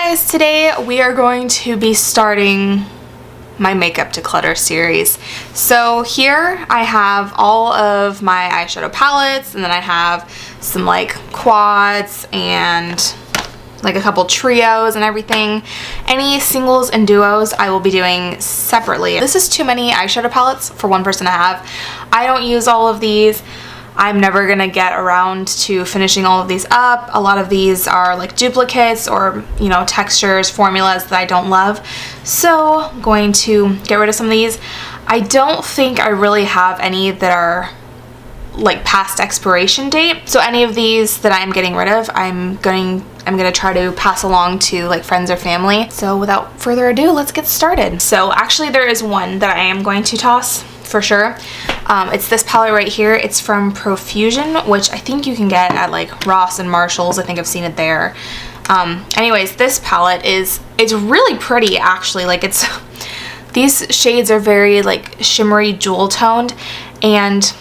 guys, today we are going to be starting my makeup declutter series. So here I have all of my eyeshadow palettes, and then I have some like quads and like a couple trios and everything. Any singles and duos I will be doing separately. This is too many eyeshadow palettes for one person to have. I don't use all of these. I'm never gonna get around to finishing all of these up. A lot of these are like duplicates or, you know, textures, formulas that I don't love. So I'm going to get rid of some of these. I don't think I really have any that are like past expiration date. So any of these that I'm getting rid of, I'm gonna try to pass along to like friends or family. So without further ado, let's get started. So actually there is one that I am going to toss for sure. It's this palette right here. It's from Profusion, which I think you can get at like Ross and Marshall's. I think I've seen it there. Anyways, this palette it's really pretty actually. Like these shades are very like shimmery jewel toned, and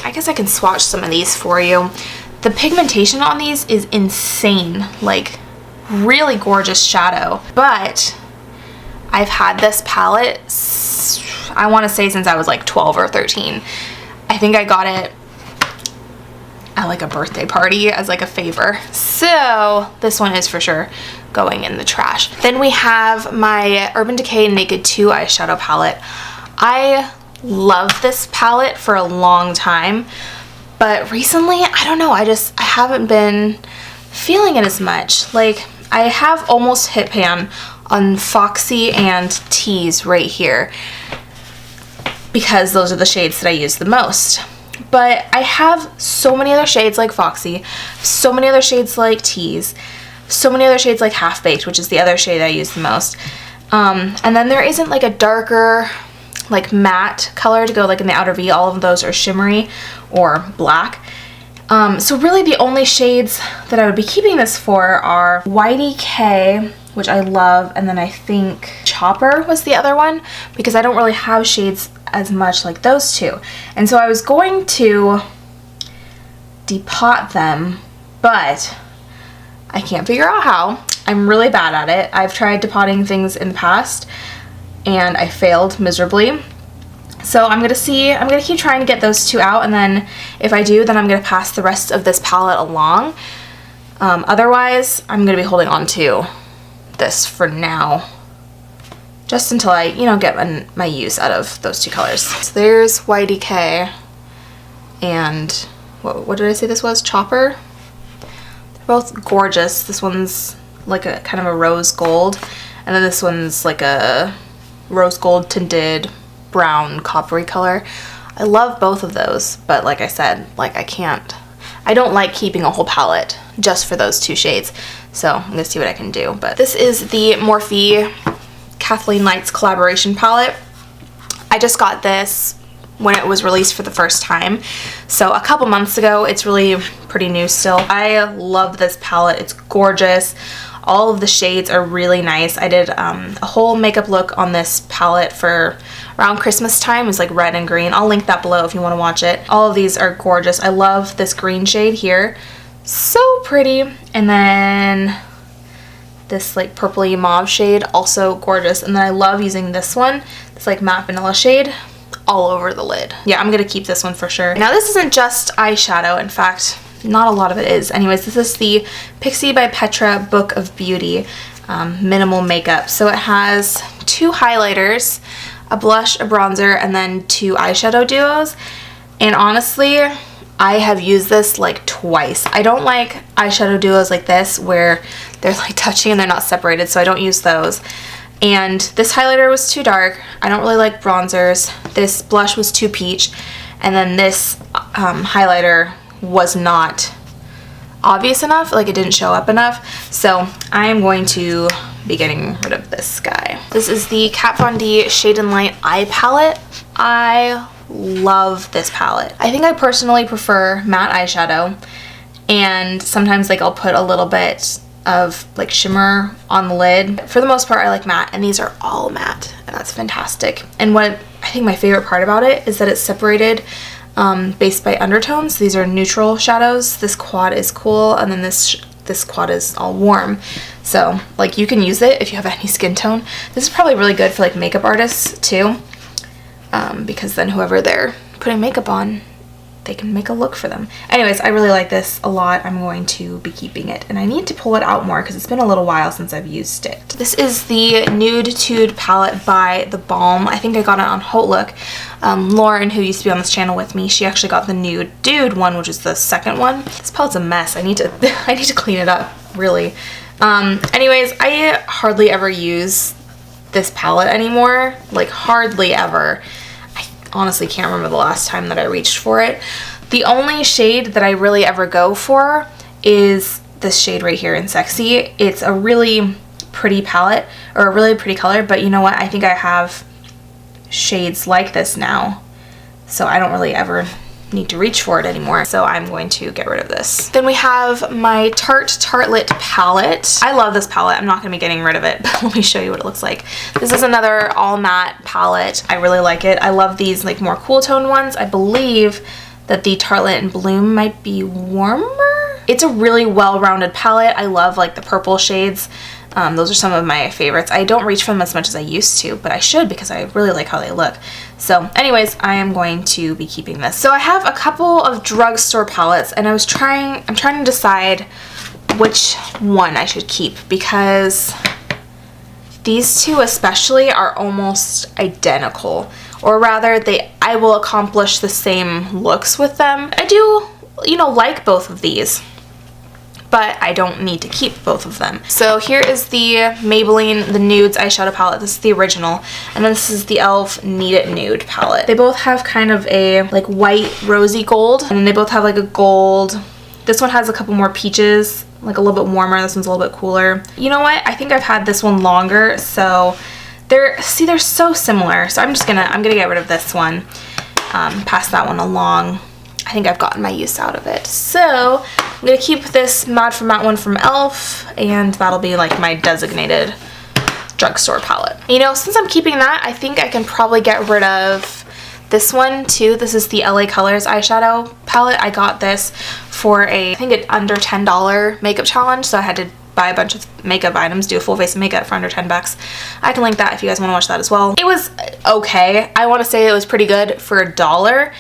I guess I can swatch some of these for you. The pigmentation on these is insane, like really gorgeous shadow. But I've had this palette, I want to say since I was like 12 or 13. I think I got it at like a birthday party as like a favor. So this one is for sure going in the trash. Then we have my Urban Decay Naked 2 eyeshadow palette. I love this palette for a long time, but recently, I don't know, I haven't been feeling it as much. Like I have almost hit pan on Foxy and Tease right here, because those are the shades that I use the most. But I have so many other shades like Foxy, so many other shades like Tease, so many other shades like Half Baked, which is the other shade I use the most. And then there isn't like a darker like matte color to go like in the outer V. All of those are shimmery or black. So really the only shades that I would be keeping this for are Whitey K, which I love, and then I think Chopper was the other one, because I don't really have shades as much like those two. And so I was going to depot them, but I can't figure out how. I'm really bad at it. I've tried depotting things in the past and I failed miserably. So I'm gonna keep trying to get those two out, and then if I do, then I'm gonna pass the rest of this palette along. Otherwise, I'm gonna be holding on to this for now, just until I, you know, get my use out of those two colors. So there's Whitey K and what did I say this was? Chopper. They're both gorgeous. This one's like a kind of a rose gold, and then this one's like a rose gold tinted brown coppery color. I love both of those, but like I said, like I don't like keeping a whole palette just for those two shades. So I'm gonna see what I can do. But this is the Morphe Kathleen Lights collaboration palette. I just got this when it was released for the first time, so a couple months ago. It's really pretty new still. I love this palette. It's gorgeous. All of the shades are really nice. I did a whole makeup look on this palette for around Christmas time. It was like red and green. I'll link that below if you want to watch it. All of these are gorgeous. I love this green shade here. So pretty. And then this like purpley mauve shade, also gorgeous. And then I love using this one, this like matte vanilla shade, all over the lid. Yeah, I'm gonna keep this one for sure. Now this isn't just eyeshadow. In fact, not a lot of it is. Anyways, this is the Pixie by Petra Book of Beauty minimal makeup. So it has two highlighters, a blush, a bronzer, and then two eyeshadow duos. And honestly, I have used this like twice. I don't like eyeshadow duos like this where they're like touching and they're not separated, so I don't use those. And this highlighter was too dark. I don't really like bronzers. This blush was too peach, and then this highlighter was not obvious enough, like it didn't show up enough. So I am going to be getting rid of this guy. This is the Kat Von D Shade and Light Eye Palette. I love this palette. I think I personally prefer matte eyeshadow, and sometimes like I'll put a little bit of like shimmer on the lid. For the most part, I like matte, and these are all matte, and that's fantastic. And what I think my favorite part about it is that it's separated based by undertones. These are neutral shadows. This quad is cool, and then this this quad is all warm. So like you can use it if you have any skin tone. This is probably really good for like makeup artists too, because then whoever they're putting makeup on, they can make a look for them. Anyways, I really like this a lot. I'm going to be keeping it, and I need to pull it out more because it's been a little while since I've used it. This is the Nude Tude palette by The Balm. I think I got it on Hotlook. Lauren, who used to be on this channel with me, she actually got the Nude Dude one, which is the second one. This palette's a mess. I need to clean it up, really. Anyways, I hardly ever use this palette anymore. Like, hardly ever. Honestly can't remember the last time that I reached for it. The only shade that I really ever go for is this shade right here in Sexy. It's a really pretty palette, or a really pretty color, but you know what? I think I have shades like this now, so I don't really ever need to reach for it anymore. So I'm going to get rid of this. Then we have my Tartelette palette. I love this palette. I'm not going to be getting rid of it, but let me show you what it looks like. This is another all matte palette. I really like it. I love these like more cool tone ones. I believe that the Tartelette and Bloom might be warmer. It's a really well-rounded palette. I love like the purple shades. Those are some of my favorites. I don't reach for them as much as I used to, but I should because I really like how they look. So anyways, I am going to be keeping this. So I have a couple of drugstore palettes, and I'm trying to decide which one I should keep, because these two especially are almost identical, or rather I will accomplish the same looks with them. I do, you know, like both of these, but I don't need to keep both of them. So here is the Maybelline The Nudes eyeshadow palette. This is the original, and then this is the e.l.f. Need It Nude palette. They both have kind of a like white rosy gold, and then they both have like a gold. This one has a couple more peaches, like a little bit warmer. This one's a little bit cooler. You know what? I think I've had this one longer, so they're so similar. So I'm gonna get rid of this one, pass that one along. I think I've gotten my use out of it. So I'm going to keep this Matte for Matte one from e.l.f. and that'll be like my designated drugstore palette. You know, since I'm keeping that, I think I can probably get rid of this one too. This is the LA Colors eyeshadow palette. I got this for I think an under $10 makeup challenge, so I had to buy a bunch of makeup items, do a full face of makeup for under 10 bucks. I can link that if you guys want to watch that as well. It was okay. I want to say it was pretty good for $1,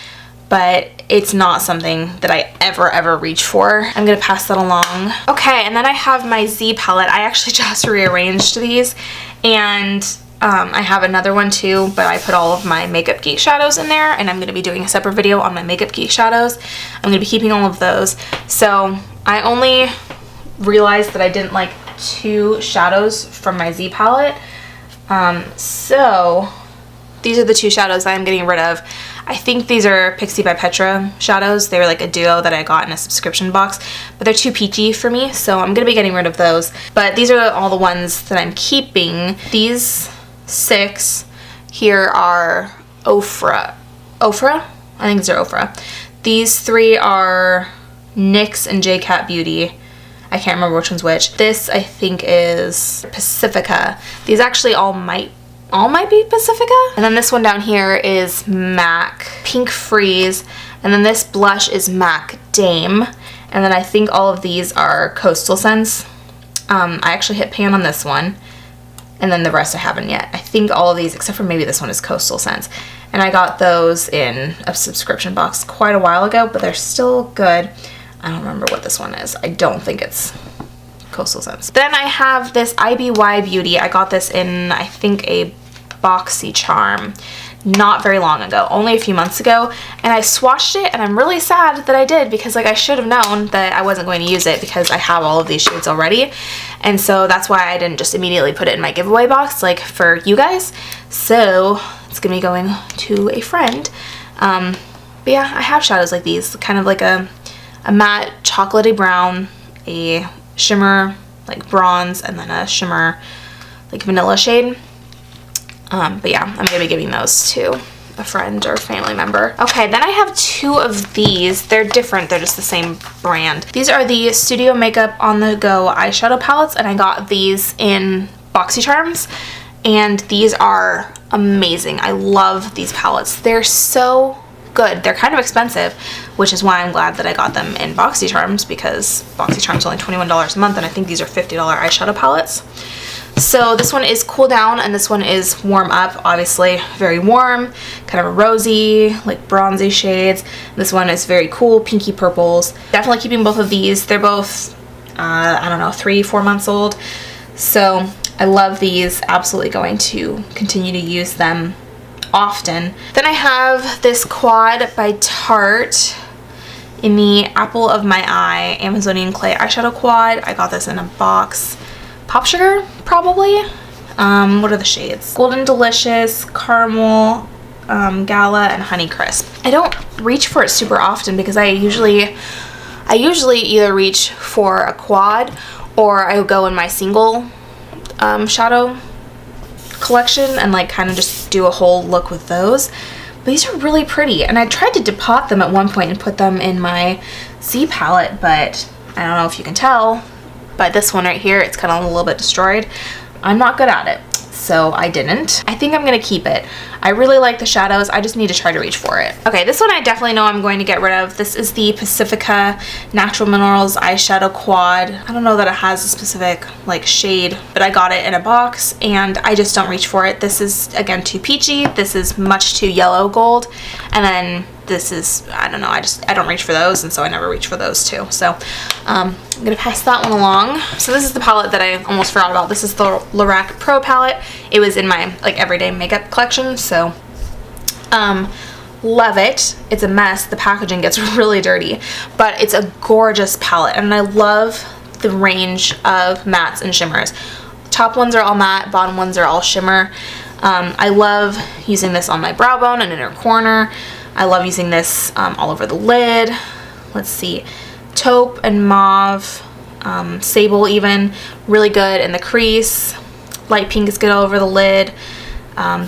but it's not something that I ever reach for. I'm gonna pass that along. Okay, and then I have my Z palette. I actually just rearranged these, and I have another one too, but I put all of my Makeup Geek shadows in there, and I'm gonna be doing a separate video on my Makeup Geek shadows. I'm gonna be keeping all of those. So I only realized that I didn't like 2 shadows from my Z palette. So these are the 2 shadows that I'm getting rid of. I think these are Pixie by Petra shadows. They were like a duo that I got in a subscription box, but they're too peachy for me, so I'm gonna be getting rid of those. But these are all the ones that I'm keeping. These 6 here are Ofra. I think these are Ofra. These 3 are NYX and JCat Beauty. I can't remember which one's which. This I think is Pacifica. These actually all might be Pacifica. And then this one down here is MAC Pink Freeze, and then this blush is MAC Dame, and then I think all of these are Coastal Scents. I actually hit pan on this one, and then the rest I haven't yet. I think all of these, except for maybe this one, is Coastal Scents, and I got those in a subscription box quite a while ago, but they're still good. I don't remember what this one is. I don't think it's Coastal Scents. Then I have this IBY Beauty. I got this in, I think, a BoxyCharm not very long ago, only a few months ago, and I swatched it, and I'm really sad that I did, because like I should have known that I wasn't going to use it because I have all of these shades already, and so that's why I didn't just immediately put it in my giveaway box like for you guys. So it's gonna be going to a friend. But yeah, I have shadows like these, kind of like a matte chocolatey brown, a shimmer like bronze, and then a shimmer like vanilla shade. But yeah, I'm gonna be giving those to a friend or family member. Okay, then I have 2 of these. They're different, they're just the same brand. These are the Studio Makeup On The Go eyeshadow palettes, and I got these in BoxyCharms, and these are amazing. I love these palettes. They're so good. They're kind of expensive, which is why I'm glad that I got them in BoxyCharms, because BoxyCharms is only $21 a month, and I think these are $50 eyeshadow palettes. So this one is Cool Down, and this one is Warm Up, obviously very warm, kind of a rosy, like bronzy shades. This one is very cool, pinky purples. Definitely keeping both of these. They're both, I don't know, 3-4 months old. So I love these, absolutely going to continue to use them often. Then I have this quad by Tarte in the Apple of My Eye Amazonian Clay eyeshadow quad. I got this in a box. Pop Sugar, probably. What are the shades? Golden Delicious, Caramel, Gala, and Honey Crisp. I don't reach for it super often because I usually either reach for a quad or I go in my single shadow collection and like kind of just do a whole look with those. But these are really pretty, and I tried to depot them at one point and put them in my Z palette, but I don't know if you can tell by this one right here, it's kind of a little bit destroyed. I'm not good at it, so I didn't. I think I'm gonna keep it. I really like the shadows. I just need to try to reach for it. Okay, this one I definitely know I'm going to get rid of. This is the Pacifica Natural Minerals eyeshadow quad. I don't know that it has a specific like shade, but I got it in a box and I just don't reach for it. This is again too peachy. This is much too yellow gold, and then this is, I don't know, I don't reach for those, and so I never reach for those too. So I'm gonna pass that one along. So this is the palette that I almost forgot about. This is the Lorac Pro palette. It was in my like everyday makeup collection, so love it. It's a mess. The packaging gets really dirty, but it's a gorgeous palette, and I love the range of mattes and shimmers. Top ones are all matte, bottom ones are all shimmer. I love using this on my brow bone and inner corner. I love using this all over the lid. Let's see, taupe and mauve, sable even, really good in the crease. Light pink is good all over the lid.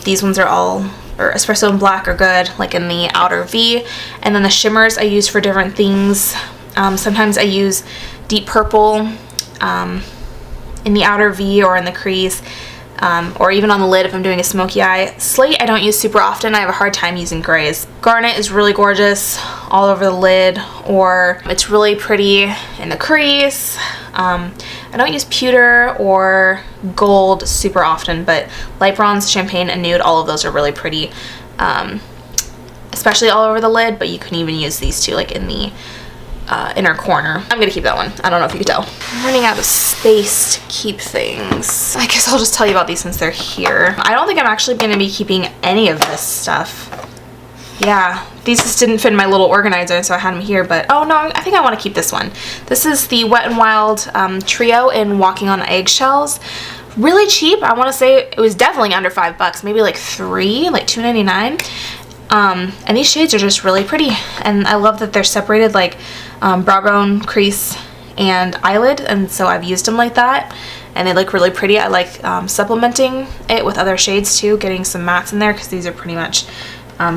These ones are all, or espresso and black are good, like in the outer V. And then the shimmers I use for different things. Sometimes I use deep purple in the outer V or in the crease. Or even on the lid if I'm doing a smoky eye. Slate I don't use super often. I have a hard time using grays. Garnet is really gorgeous all over the lid, or it's really pretty in the crease. I don't use pewter or gold super often, but light bronze, champagne, and nude, all of those are really pretty, especially all over the lid, but you can even use these two like in the inner corner. I'm gonna keep that one. I don't know if you can tell. I'm running out of space to keep things. I guess I'll just tell you about these since they're here. I don't think I'm actually gonna be keeping any of this stuff. Yeah, these just didn't fit in my little organizer, so I had them here, but oh no, I think I want to keep this one. This is the Wet n Wild trio in Walking on Eggshells. Really cheap. I want to say it was definitely under $5, maybe like $2.99. And these shades are just really pretty, and I love that they're separated like brow bone, crease, and eyelid, and so I've used them like that, and they look really pretty. I like supplementing it with other shades too, getting some mattes in there, because these are pretty much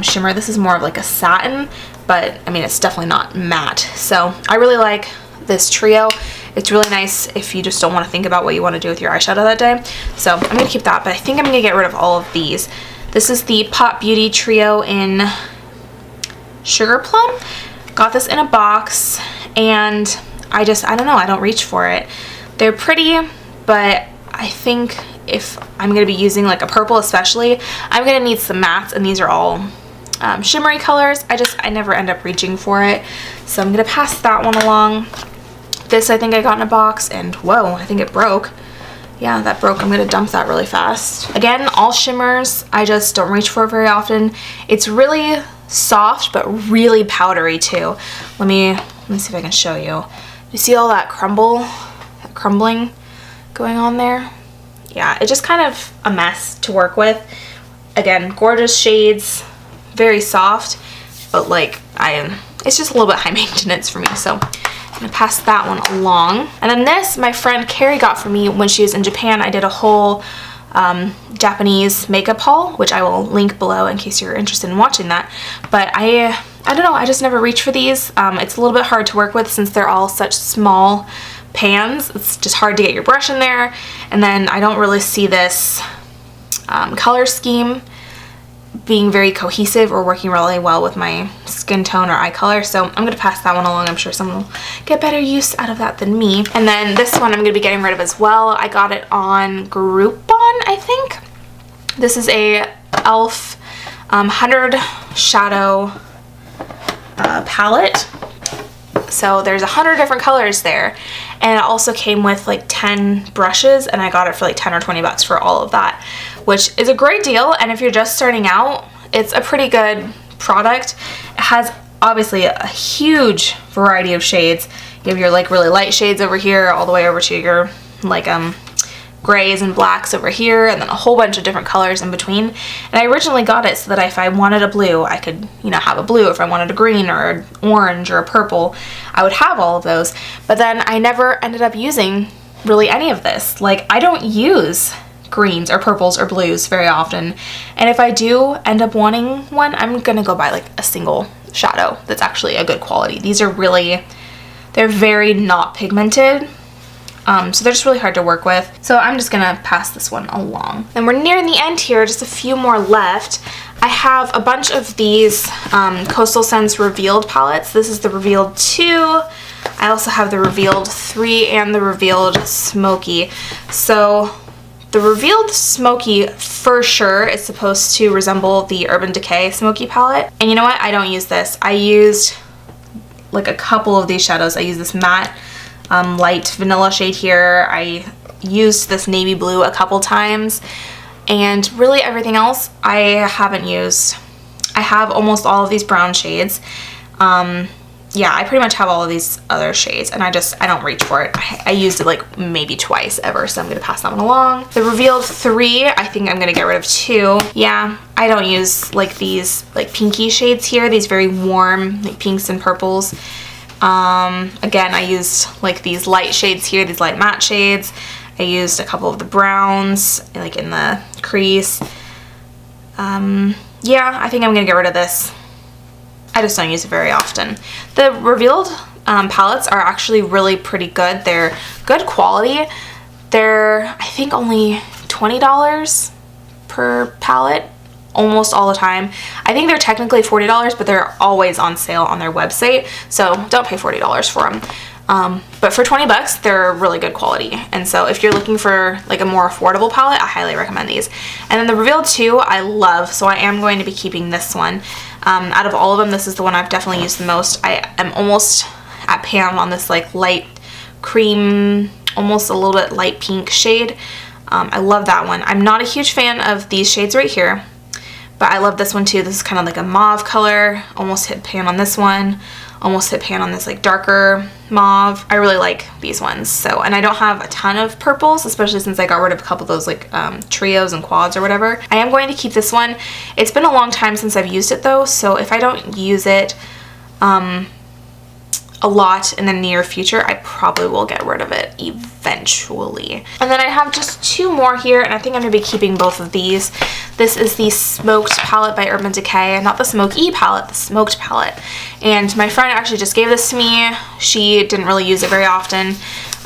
shimmer. This is more of like a satin, but I mean it's definitely not matte. So I really like this trio. It's really nice if you just don't want to think about what you want to do with your eyeshadow that day. So I'm going to keep that, but I think I'm going to get rid of all of these. This is the Pop Beauty trio in Sugar Plum. Got this in a box, and I don't know, I don't reach for it. They're pretty, but I think if I'm going to be using like a purple especially, I'm going to need some mattes, and these are all shimmery colors. I never end up reaching for it, so I'm going to pass that one along. This I think I got in a box, and whoa, I think it broke. Yeah, that broke. I'm going to dump that really fast. Again, all shimmers. I just don't reach for it very often. It's really soft, but really powdery too. Let me see if I can show you. You see all that crumbling going on there? Yeah, it's just kind of a mess to work with. Again, gorgeous shades, very soft, but like it's just a little bit high maintenance for me, so I'm gonna pass that one along. And then this, my friend Carrie got for me when she was in Japan. I did a whole Japanese makeup haul, which I will link below in case you're interested in watching that. But I don't know, I just never reach for these. It's a little bit hard to work with since they're all such small pans. It's just hard to get your brush in there, and then I don't really see this color scheme being very cohesive or working really well with my skin tone or eye color. So I'm going to pass that one along. I'm sure someone will get better use out of that than me. And then this one I'm going to be getting rid of as well. I got it on Groupon, I think. This is a e.l.f. 100 shadow palette. So there's 100 different colors there, and it also came with like 10 brushes, and I got it for like 10 or 20 bucks for all of that, which is a great deal. And if you're just starting out, it's a pretty good product. It has obviously a huge variety of shades. You have your like really light shades over here, all the way over to your like grays and blacks over here, and then a whole bunch of different colors in between. And I originally got it so that if I wanted a blue, I could, you know, have a blue. If I wanted a green or an orange or a purple, I would have all of those. But then I never ended up using really any of this. Like, I don't use greens or purples or blues very often. And if I do end up wanting one, I'm gonna go buy like a single shadow that's actually a good quality. These are really, they're very not pigmented. So they're just really hard to work with. So I'm just gonna pass this one along. And we're nearing the end here, just a few more left. I have a bunch of these Coastal Scents Revealed palettes. This is the Revealed 2. I also have the Revealed 3 and the Revealed Smoky. So the Revealed Smoky for sure is supposed to resemble the Urban Decay Smoky palette. And you know what? I don't use this. I used like a couple of these shadows. I use this matte light vanilla shade here. I used this navy blue a couple times, and really everything else I haven't used. I have almost all of these brown shades. Yeah, I pretty much have all of these other shades, and I don't reach for it. I used it like maybe twice ever, so I'm gonna pass that one along. The Revealed 3, I think I'm gonna get rid of 2. Yeah, I don't use like these like pinky shades here, these very warm like pinks and purples. Again, I used like these light shades here, these light matte shades. I used a couple of the browns like in the crease. Yeah, I think I'm gonna get rid of this. I just don't use it very often. The Revealed palettes are actually really pretty good. They're good quality. They're, I think, only $20 per palette almost all the time. I think they're technically $40, but they're always on sale on their website, so don't pay $40 for them. But for 20 bucks, they're really good quality. And so if you're looking for like a more affordable palette, I highly recommend these. And then the Revealed 2, I love, so I am going to be keeping this one. Out of all of them, this is the one I've definitely used the most. I am almost at pan on this like light cream, almost a little bit light pink shade. I love that one. I'm not a huge fan of these shades right here, but I love this one too. This is kind of like a mauve color. Almost hit pan on this one. Almost hit pan on this like darker mauve. I really like these ones. So, and I don't have a ton of purples, especially since I got rid of a couple of those like trios and quads or whatever. I am going to keep this one. It's been a long time since I've used it though, so if I don't use it a lot in the near future, I probably will get rid of it eventually. And then I have just 2 more here, and I think I'm gonna be keeping both of these. This is the Smoked palette by Urban Decay, not the Smoky palette, the Smoked palette. And my friend actually just gave this to me. She didn't really use it very often,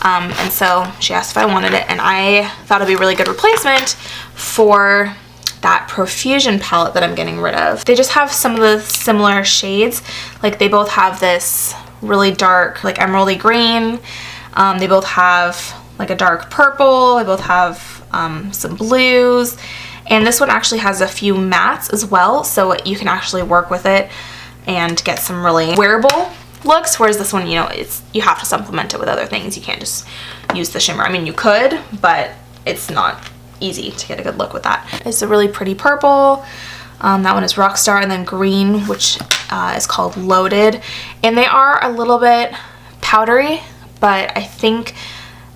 and so she asked if I wanted it, and I thought it'd be a really good replacement for that Profusion palette that I'm getting rid of. They just have some of the similar shades. Like they both have this really dark like emeraldy green. They both have like a dark purple. They both have some blues, and this one actually has a few mattes as well, so you can actually work with it and get some really wearable looks, whereas this one, you know, you have to supplement it with other things. You can't just use the shimmer. I mean, you could, but it's not easy to get a good look with that. It's a really pretty purple. That one is Rockstar, and then green, which is called Loaded. And they are a little bit powdery, but I think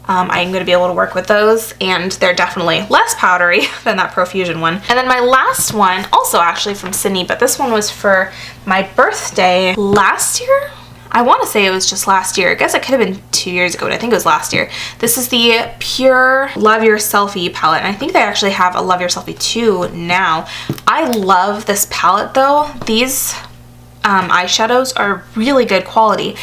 I'm going to be able to work with those, and they're definitely less powdery than that Profusion one. And then my last one, also actually from Sydney, but this one was for my birthday last year. I want to say it was just last year. I guess it could have been 2 years ago, but I think it was last year. This is the Pure Love Your Selfie palette, and I think they actually have a Love Your Selfie 2 now. I love this palette though. These eyeshadows are really good quality,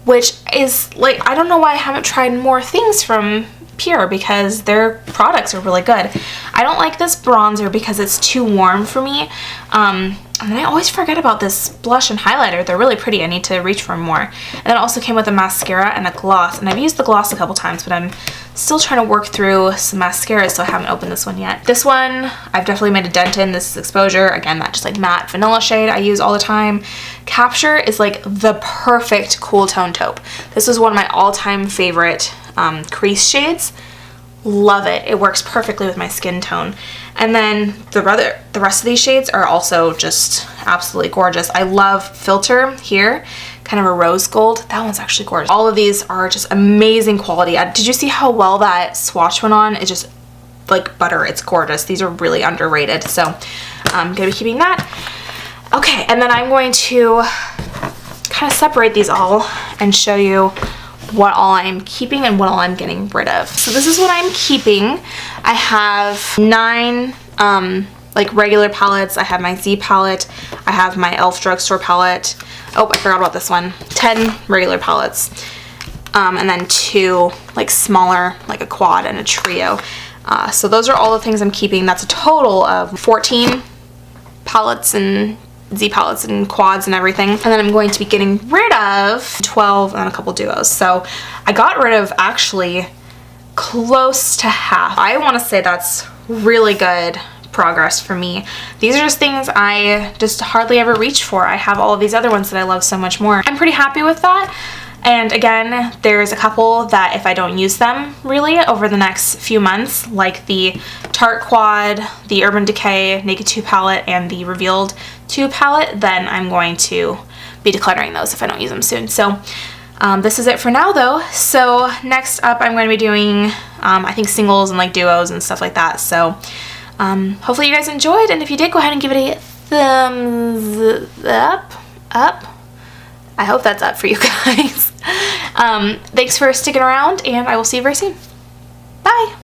which is like, I don't know why I haven't tried more things from Pure because their products are really good. I don't like this bronzer because it's too warm for me. And then I always forget about this blush and highlighter. They're really pretty. I need to reach for more. And then it also came with a mascara and a gloss. And I've used the gloss a couple times, but I'm still trying to work through some mascara, so I haven't opened this one yet. This one, I've definitely made a dent in. This is Exposure. Again, that just like matte vanilla shade I use all the time. Capture is like the perfect cool tone taupe. This is one of my all-time favorite crease shades. Love it. It works perfectly with my skin tone. And then the rest of these shades are also just absolutely gorgeous. I love Filter here, kind of a rose gold. That one's actually gorgeous. All of these are just amazing quality. Did you see how well that swatch went on? It's just like butter. It's gorgeous. These are really underrated. So I'm going to be keeping that. Okay, and then I'm going to kind of separate these all and show you what all I'm keeping and what all I'm getting rid of. So this is what I'm keeping. I have 9 like regular palettes. I have my Z palette. I have my e.l.f. drugstore palette. Oh, I forgot about this one. 10 regular palettes. And then 2 like smaller, like a quad and a trio. So those are all the things I'm keeping. That's a total of 14 palettes and Z palettes and quads and everything. And then I'm going to be getting rid of 12 and a couple duos. So I got rid of actually close to half. I want to say that's really good progress for me. These are just things I just hardly ever reach for. I have all of these other ones that I love so much more. I'm pretty happy with that. And again, there's a couple that if I don't use them really over the next few months, like the Tarte Quad, the Urban Decay Naked 2 palette, and the Revealed 2 palette, then I'm going to be decluttering those if I don't use them soon. So this is it for now though. So next up I'm going to be doing I think singles and like duos and stuff like that. So hopefully you guys enjoyed, and if you did, go ahead and give it a thumbs up. I hope that's up for you guys. Thanks for sticking around, and I will see you very soon. Bye!